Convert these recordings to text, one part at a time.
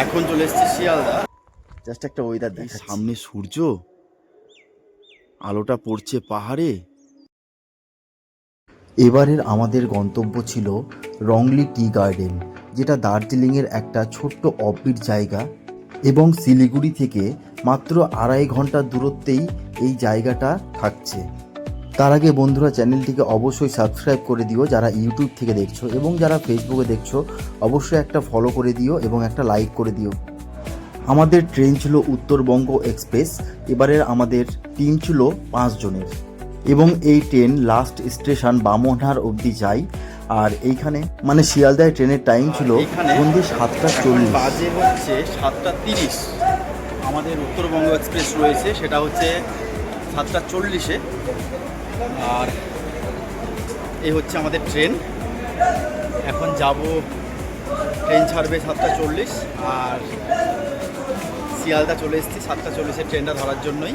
এখন চলে এসেছি শিয়ালদা। জাস্ট একটা ওয়েদার দেখ, সামনে সূর্য, আলোটা পড়ছে পাহাড়ে। এবারের আমাদের গন্তব্য ছিল রংলি টি গার্ডেন, যেটা দার্জিলিংয়ের একটা ছোট্ট অফবিট জায়গা এবং শিলিগুড়ি থেকে মাত্র 2.5 ঘন্টার দূরত্বেই এই জায়গাটা থাকছে। তার আগে বন্ধুরা, চ্যানেলটিকে অবশ্যই সাবস্ক্রাইব করে দিও যারা ইউটিউব থেকে দেখছো, এবং যারা ফেসবুকে দেখছো অবশ্যই একটা ফলো করে দিও এবং একটা লাইক করে দিও। আমাদের ট্রেন ছিল উত্তরবঙ্গ এক্সপ্রেস। এবারের আমাদের টিম ছিল 5 জনের, এবং এই ট্রেন লাস্ট স্টেশন বামনহাট অবধি যায়। আর এইখানে মানে শিয়ালদায় ট্রেনের টাইম ছিল সন্ধ্যে 7:40, বাজে হচ্ছে 7:30। আমাদের উত্তরবঙ্গ এক্সপ্রেস রয়েছে, সেটা হচ্ছে 7:40-এ। আর এই হচ্ছে আমাদের ট্রেন। এখন যাব, ট্রেন ছাড়বে 7:40, আর শিয়ালদা চলে এসেছি 7:40-এর ট্রেনটা ধরার জন্যই।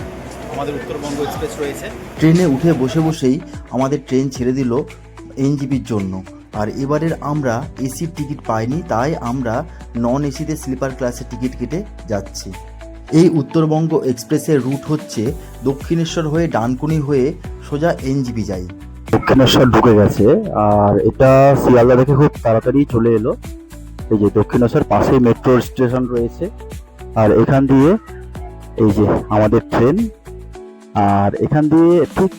আমাদের উত্তরবঙ্গ এক্সপ্রেস রয়েছে। ট্রেনে উঠে বসে বসেই আমাদের ট্রেন ছেড়ে দিল এনজিপির জন্য। আর এবারের আমরা এসির টিকিট পাইনি, তাই আমরা নন এসিতে স্লিপার ক্লাসের টিকিট কেটে যাচ্ছি। এই উত্তরবঙ্গ এক্সপ্রেসের রুট হচ্ছে দক্ষিণেশ্বর হয়ে ডানকুনি হয়ে সোজা এনজিপি যাই। দক্ষিণেশ্বর ঢুকে গেছে, আর এটা শিয়ালদা থেকে খুব তাড়াতাড়ি চলে এলো। এই যে দক্ষিণেশ্বর পাশেই মেট্রো স্টেশন রয়েছে, আর এখান দিয়ে এই যে আমাদের ট্রেন, আর এখান দিয়ে ঠিক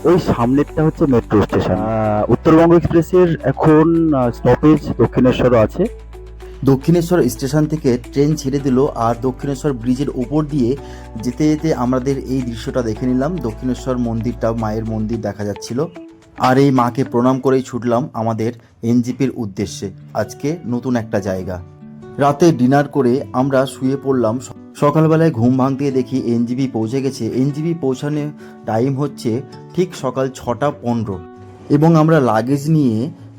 ওই সামনেরটা হচ্ছে মেট্রো স্টেশন। উত্তরবঙ্গ এক্সপ্রেসের এখন স্টপেজ দক্ষিণেশ্বরও আছে। দক্ষিণেশ্বর স্টেশন থেকে ট্রেন ছেড়ে দিল, আর দক্ষিণেশ্বর ব্রিজের উপর দিয়ে যেতে যেতে আমাদের এই দৃশ্যটা দেখে নিলাম। দক্ষিণেশ্বর মন্দিরটা, মায়ের মন্দির দেখা যাচ্ছিল। আর এই মাকে প্রণাম করেই ছুটলাম আমাদের এনজিপির উদ্দেশ্যে। আজকে নতুন একটা জায়গা। রাতে ডিনার করে আমরা শুয়ে পড়লাম। সকালবেলায় ঘুম ভাঙতে দেখি এনজিপি পৌঁছে গেছে। এনজিপি পৌঁছানোর টাইম হচ্ছে ঠিক সকাল 6:15, এবং আমরা লাগেজ নিয়ে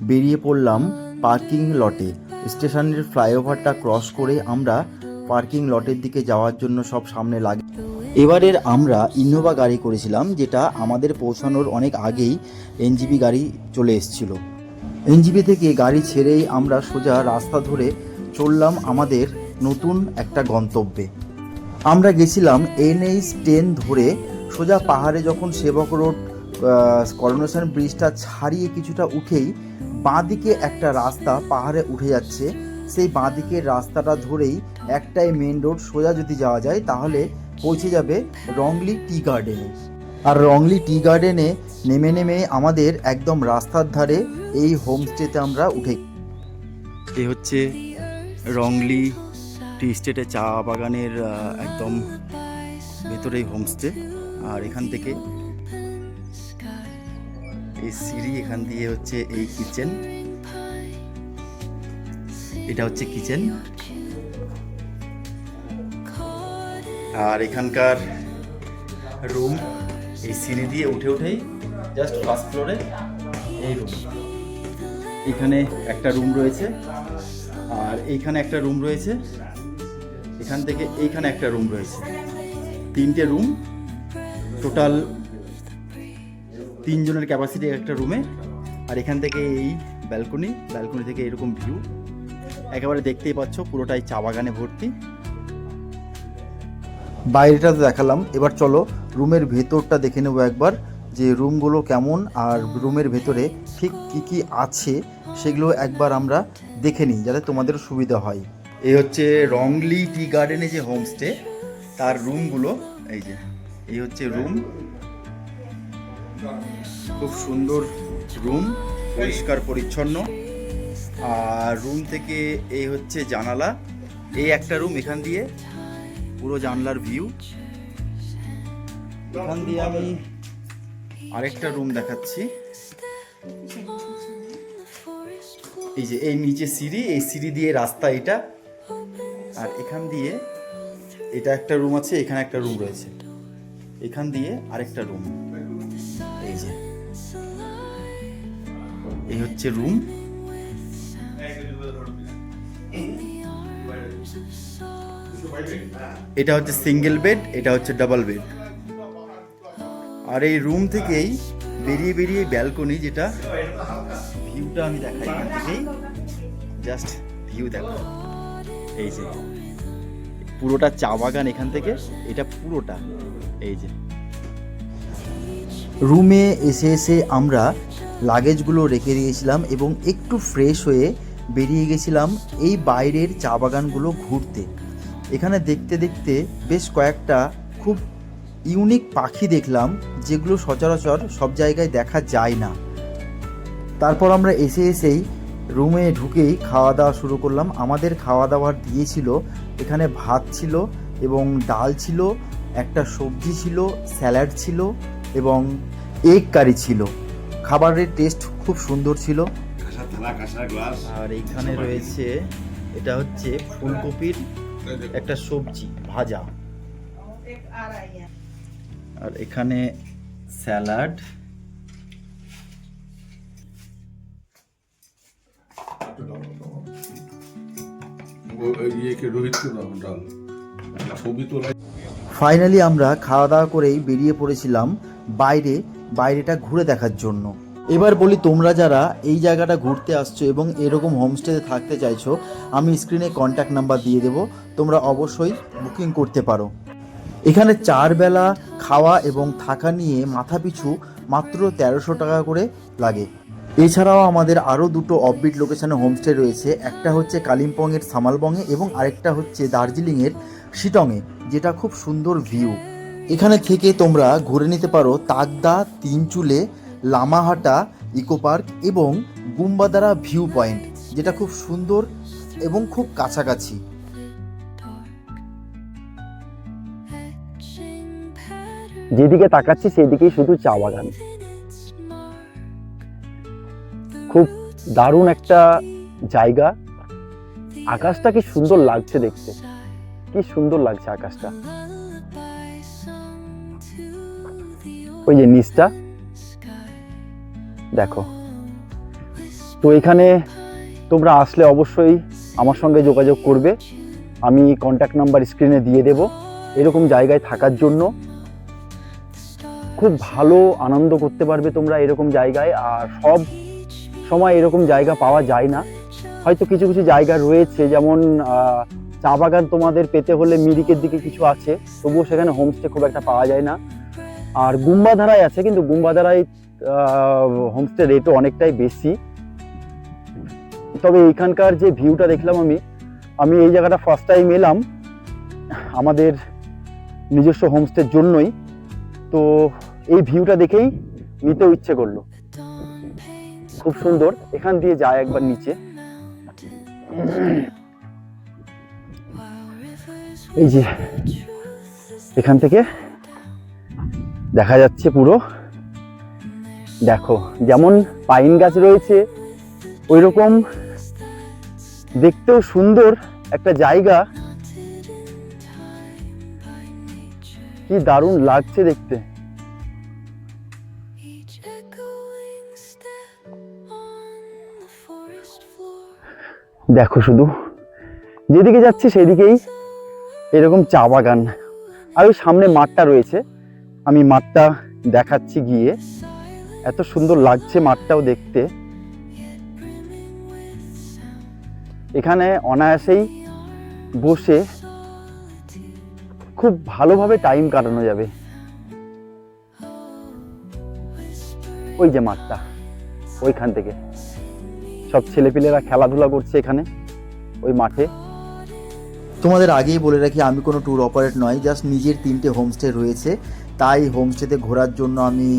বেরিয়ে পড়লাম পার্কিং লটে। স্টেশনের ফ্লাইওভারটা ক্রস করে আমরা পার্কিং লটের দিকে যাওয়ার জন্য সব সামনে লাগে। এবারের আমরা ইনোভা গাড়ি করেছিলাম, যেটা আমাদের পৌঁছানোর অনেক আগেই এনজিপি গাড়ি চলে এসেছিল। এনজিপি থেকে গাড়ি ছেড়েই আমরা সোজা রাস্তা ধরে চললাম আমাদের নতুন একটা গন্তব্যে। আমরা গেছিলাম NH10 ধরে সোজা পাহাড়ে। যখন সেবক রোড করোনেশন ব্রিজটা ছাড়িয়ে কিছুটা উঠেই বাঁদিকে একটা রাস্তা পাহাড়ে উঠে যাচ্ছে। সেই বাঁদিকের রাস্তাটা ধরেই একটাই মেন রোড, সোজা যদি যাওয়া যায় তাহলে পৌঁছে যাবে রংলি টি গার্ডেনে। আর রংলি টি গার্ডেনে নেমে আমাদের একদম রাস্তার ধারে এই হোমস্টেতে আমরা উঠে। এই হচ্ছে রংলি টি স্টেটে, চা বাগানের একদম ভেতরেই হোমস্টে। আর এখান থেকে এই সিঁড়ি, এখান দিয়ে হচ্ছে এই কিচেন। এটা হচ্ছে কিচেন। আর এখানকার রুম, এই সিঁড়ি দিয়ে উঠে উঠেই জাস্ট ফার্স্ট ফ্লোরে এই রুম। এখানে একটা রুম রয়েছে, আর এইখানে একটা রুম রয়েছে, এখান থেকে এইখানে একটা রুম রয়েছে। 3টে রুম, টোটাল 3 জনের ক্যাপাসিটি একটা রুমে। আর এখান থেকে এই ব্যালকনি থেকে এরকম ভিউ একেবারে দেখতেই পাচ্ছ, পুরোটাই চা বাগানে ভর্তি। বাইরেটা তো দেখালাম, এবার চলো রুমের ভেতরটা দেখে নেবো একবার, যে রুমগুলো কেমন আর রুমের ভেতরে ঠিক কী কী আছে সেগুলো একবার আমরা দেখে নিই, যাতে তোমাদেরও সুবিধা হয়। এই হচ্ছে রংলি টি গার্ডেনে যে হোমস্টে, তার রুমগুলো। এই যে এই হচ্ছে রুম, খুব সুন্দর রুম, পরিষ্কার পরিচ্ছন্ন। আর রুম থেকে এই হচ্ছে জানালা, এই একটা রুম, এখান দিয়ে পুরো জানলার ভিউ। এখান দিয়ে আমি আরেকটা রুম দেখাচ্ছি। এই যে এই নিচে সিঁড়ি, এই সিঁড়ি দিয়ে রাস্তা এটা। আর এখান দিয়ে এটা একটা রুম আছে, এখানে একটা রুম রয়েছে, এখান দিয়ে আরেকটা রুম। এই যে এই হচ্ছে রুম। এটা হচ্ছে সিঙ্গেল বেড, এটা হচ্ছে ডাবল বেড। আর এই রুম থেকেই বেরিয়ে ব্যালকনি, যেটা ভিউটা আমি দেখাই, এখান থেকেই জাস্ট ভিউ দেখো। এই যে পুরোটা চা বাগান এখান থেকে, এটা পুরোটা। এই যে রুমে এসে এসে আমরা লাগেজগুলো রেখে দিয়েছিলাম এবং একটু ফ্রেশ হয়ে বেরিয়ে গেছিলাম এই বাইরের চা বাগানগুলো ঘুরতে। এখানে দেখতে দেখতে বেশ কয়েকটা খুব ইউনিক পাখি দেখলাম, যেগুলো সচরাচর সব জায়গায় দেখা যায় না। তারপর আমরা এসেই রুমে ঢুকেই খাওয়া দাওয়া শুরু করলাম। আমাদের খাওয়া দাওয়ার দিয়েছিল, এখানে ভাত ছিল এবং ডাল ছিল, একটা সবজি ছিল, স্যালাড ছিল এবং এগ কারি ছিল। খাবারের টেস্ট খুব সুন্দর ছিল। আর এইখানে রয়েছে, এটা হচ্ছে ফুলকপির একটা সবজি ভাজা, আর এখানে স্যালাড, ফাইনালি আমরা খাওয়া দাওয়া করেই বেরিয়ে পড়েছিলাম বাইরেটা ঘুরে দেখার জন্য। এবার বলি, তোমরা যারা এই জায়গাটা ঘুরতে আসছো এবং এরকম হোমস্টেতে থাকতে চাইছো, আমি স্ক্রিনে কন্ট্যাক্ট নাম্বার দিয়ে দেবো, তোমরা অবশ্যই বুকিং করতে পারো। এখানে 4 বেলা খাওয়া এবং থাকা নিয়ে মাথাপিছু মাত্র 1300 টাকা করে লাগে। এছাড়াও আমাদের আরও দুটো অফবিট লোকেশানে হোমস্টে রয়েছে, একটা হচ্ছে কালিম্পংয়ের সামালবংয়ে এবং আরেকটা হচ্ছে দার্জিলিংয়ের শিটংয়ে, যেটা খুব সুন্দর ভিউ। এখানে থেকে তোমরা ঘুরে নিতে পারো তাকদা, তিনচুলে, লামাহাটা ইকো পার্ক এবং গুম্বাদারা ভিউ পয়েন্ট, যেটা খুব সুন্দর এবং খুব কাছাকাছি। যেদিকে তাকাচ্ছি সেদিকেই শুধু চা বাগান। খুব দারুণ একটা জায়গা। আকাশটা কি সুন্দর লাগছে দেখতে, কি সুন্দর লাগছে আকাশটা। ওই যে নিচটা দেখো। তো এখানে তোমরা আসলে অবশ্যই আমার সঙ্গে যোগাযোগ করবে, আমি কন্ট্যাক্ট নাম্বার স্ক্রিনে দিয়ে দেব। এরকম জায়গায় থাকার জন্য খুব ভালো আনন্দ করতে পারবে তোমরা এরকম জায়গায়। আর সব সময় এরকম জায়গা পাওয়া যায় না, হয়তো কিছু কিছু জায়গা রয়েছে, যেমন চা বাগান তোমাদের পেতে হলে মিরিকের দিকে কিছু আছে, তবুও সেখানে হোমস্টে খুব একটা পাওয়া যায় না। আর গুম্বাধারায় আছে, কিন্তু গুম্বাধারায় হোমস্টে রেটও অনেকটাই বেশি। তবে এখানকার যে ভিউটা দেখলাম, আমি এই জায়গাটা ফার্স্ট টাইম এলাম আমাদের নিজস্ব হোমস্টের জন্যই, তো এই ভিউটা দেখেই নিতেও ইচ্ছে করলো। খুব সুন্দর। এখান দিয়ে যায় একবার নিচে, এই যে এখান থেকে দেখা যাচ্ছে পুরো। দেখো, যেমন পাইন গাছ রয়েছে ওই রকম দেখতেও সুন্দর একটা জায়গা। কি দারুণ লাগছে দেখতে। দেখো, শুধু যেদিকে যাচ্ছে সেদিকেই এরকম চা বাগান। আর ওই সামনে মাঠটা রয়েছে, আমি মাঠটা দেখাচ্ছি গিয়ে। এত সুন্দর লাগছে মাঠটাও দেখতে। এখানে অনায়াসেই বসে খুব ভালোভাবে টাইম কাটানো যাবে। ওই যে মাঠটা, ওইখান থেকে সব ছেলেপিলেরা খেলাধুলা করছে এখানে ওই মাঠে। তোমাদের আগেই বলে রাখি, আমি কোনো ট্যুর অপারেট নয়, জাস্ট নিজের 3টে হোমস্টে রয়েছে, তাই হোমস্টেতে ঘোরার জন্য আমি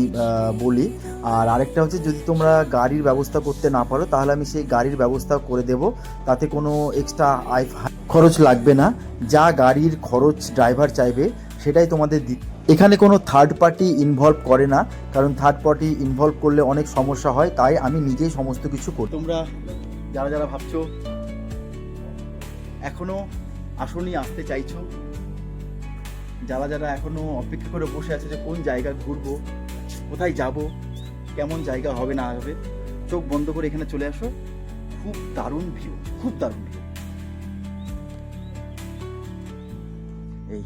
বলি। আর আরেকটা হচ্ছে, যদি তোমরা গাড়ির ব্যবস্থা করতে না পারো তাহলে আমি সেই গাড়ির ব্যবস্থা করে দেব, তাতে কোনো এক্সট্রা খরচ লাগবে না। যা গাড়ির খরচ ড্রাইভার চাইবে সেটাই তোমাদের এখানে কোনো থার্ড পার্টি ইনভলভ করে না, কারণ থার্ড পার্টি ইনভলভ করলে অনেক সমস্যা হয়, তাই আমি নিজেই সমস্ত কিছু করি। তোমরা যারা যারা ভাবছো এখনও আসনি, আসতে চাইছো, যারা যারা এখনও অপেক্ষা করে বসে আছে যে কোন জায়গা ঘুরবো, কোথায় যাব, কেমন জায়গা হবে না হবে, চোখ বন্ধ করে এখানে চলে আসো। খুব দারুণ ভিউ, খুব দারুণ ভিউ। এই